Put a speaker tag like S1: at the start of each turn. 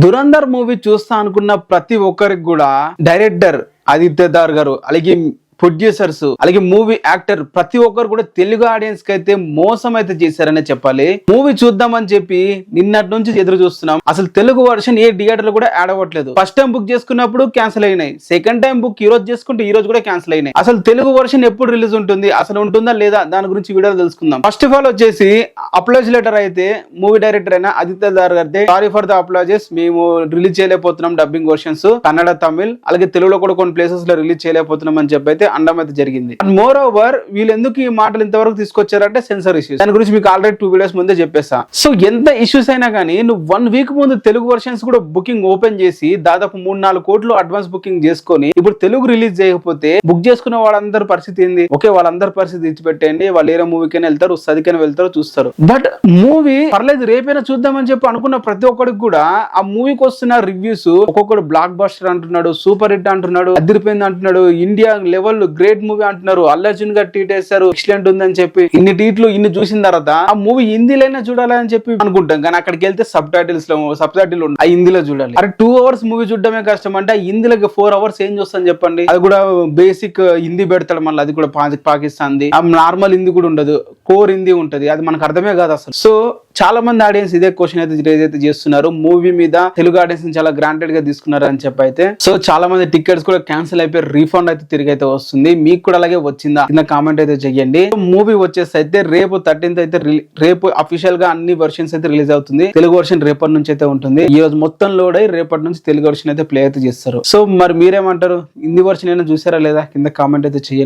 S1: Dhurandhar movie చూస్తా అనుకున్న ప్రతి ఒక్కరికి కూడా డైరెక్టర్ ఆదిత్య దార్ గారు అలాగే ప్రొడ్యూసర్స్ అలాగే మూవీ యాక్టర్ ప్రతి ఒక్కరు కూడా తెలుగు ఆడియన్స్ కి అయితే మోసం అయితే చేశారనే చెప్పాలి. మూవీ చూద్దామని చెప్పి నిన్నటి నుంచి ఎదురు చూస్తున్నాం. అసలు తెలుగు వర్షన్ ఏ థియేటర్ లో కూడా యాడ్ అవ్వట్లేదు. ఫస్ట్ టైం బుక్ చేసుకున్నప్పుడు క్యాన్సిల్ అయినాయి, సెకండ్ టైం బుక్ ఈ రోజు చేసుకుంటే ఈ రోజు కూడా క్యాన్సిల్ అయినాయి. అసలు తెలుగు వర్షన్ ఎప్పుడు రిలీజ్ ఉంటుంది, అసలు ఉంటుందా లేదా, దాని గురించి వీడియోలో తెలుసుకుందాం. ఫస్ట్ ఆఫ్ ఆల్ వచ్చేసి అప్లాజ్ లెటర్ అయితే మూవీ డైరెక్టర్ అయిన ఆదిత్య దార్ గారి సారీ ఫర్ ద అప్లాజెస్, మేము రిలీజ్ చేయలేకపోతున్నాం డబ్బింగ్ వర్షన్స్ కన్నడ తమిళ్ అలాగే తెలుగులో కూడా కొన్ని ప్లేసెస్ లో రిలీజ్ చేయలేకపోతున్నాం అని చెప్పి అయితే అండం అయితే జరిగింది. అండ్ మోర్ ఓవర్ వీళ్ళు ఎందుకు ఈ మాటలు ఇంతవరకు తీసుకొచ్చారంటే సెన్సర్ ఇష్యూస్. దాని గురించి మీకు ఆల్రెడీ 2 వీడియోస్ ముందే చెప్పేసా. సో ఎంత ఇష్యూస్ అయినా కానీ నువ్వు 1 వీక్ ముందు తెలుగు వర్షన్స్ కూడా బుకింగ్ ఓపెన్ చేసి దాదాపు 3-4 కోట్లు అడ్వాన్స్ బుకింగ్ చేసుకొని ఇప్పుడు తెలుగు రిలీజ్ చేయకపోతే బుక్ చేసుకున్న వాళ్ళందరి పరిస్థితి ఏంది? ఓకే, వాళ్ళందరి పరిస్థితి ఇచ్చిపెట్టండి, వాళ్ళు ఏరే మూవీకైనా వెళ్తారు, సదికైనా వెళ్తారు, చూస్తారు. బట్ మూవీ పర్లేదు రేపైనా చూద్దామని చెప్పి అనుకున్న ప్రతి ఒక్కడికి కూడా ఆ మూవీకి వస్తున్న రివ్యూస్ ఒక్కొక్కడు బ్లాక్ బస్టర్ అంటున్నాడు, సూపర్ హిట్ అంటున్నాడు, అదిరిపోయింది అంటున్నాడు, ఇండియా లెవెల్ గ్రేట్ మూవీ అంటున్నారు, అల్లు అర్జున్ గారు ట్వీట్ చేశారు ఎక్సలెంట్ ఉందని చెప్పి. ఇన్ని ట్వీట్లు ఇన్ని చూసిన తర్వాత ఆ మూవీ హిందీలోనే చూడాలని చెప్పి అనుకుంటాం, కానీ అక్కడికి వెళ్తే సబ్ టైటిల్ ఆ హిందీలో చూడాలి. అరే 2 అవర్స్ మూవీ చూడడమే కష్టం అంటే ఆ హిందీలోకి 4 అవర్స్ ఏం చూస్తాను చెప్పండి. అది కూడా బేసిక్ హిందీ పెడతాడు, మళ్ళీ అది కూడా పాకిస్తాన్ది. ఆ నార్మల్ హిందీ కూడా ఉండదు, కోర్ హిందీ ఉంటది, అది మనకు అర్థమే కాదు అసలు. సో చాలా మంది ఆడియన్స్ ఇదే క్వశ్చన్ అయితే రేజ్ అయితే చేస్తున్నారు. మూవీ మీద తెలుగు ఆడియన్స్ చాలా గ్రాంటెడ్ గా తీసుకున్నారు అని చెప్పి అయితే. సో చాలా మంది టికెట్స్ కూడా క్యాన్సిల్ అయిపోయి రీఫండ్ అయితే తిరిగి అయితే వస్తుంది. మీకు కూడా అలాగే వచ్చిందా కింద కామెంట్ అయితే చెయ్యండి. మూవీ వచ్చేసి అయితే రేపు 13th అయితే రేపు అఫీషియల్ గా అన్ని వర్షన్స్ అయితే రిలీజ్ అవుతుంది. తెలుగు వర్షన్ రేపటి నుంచి అయితే ఉంటుంది. ఈ రోజు మొత్తం లోడ్ అయ్యి రేపటి నుంచి తెలుగు వర్షన్ అయితే ప్లే అయితే చేస్తారు. సో మరి మీరేమంటారు, హిందీ వర్షన్ అయినా చూసారా లేదా కింద కామెంట్ అయితే చెయ్యండి.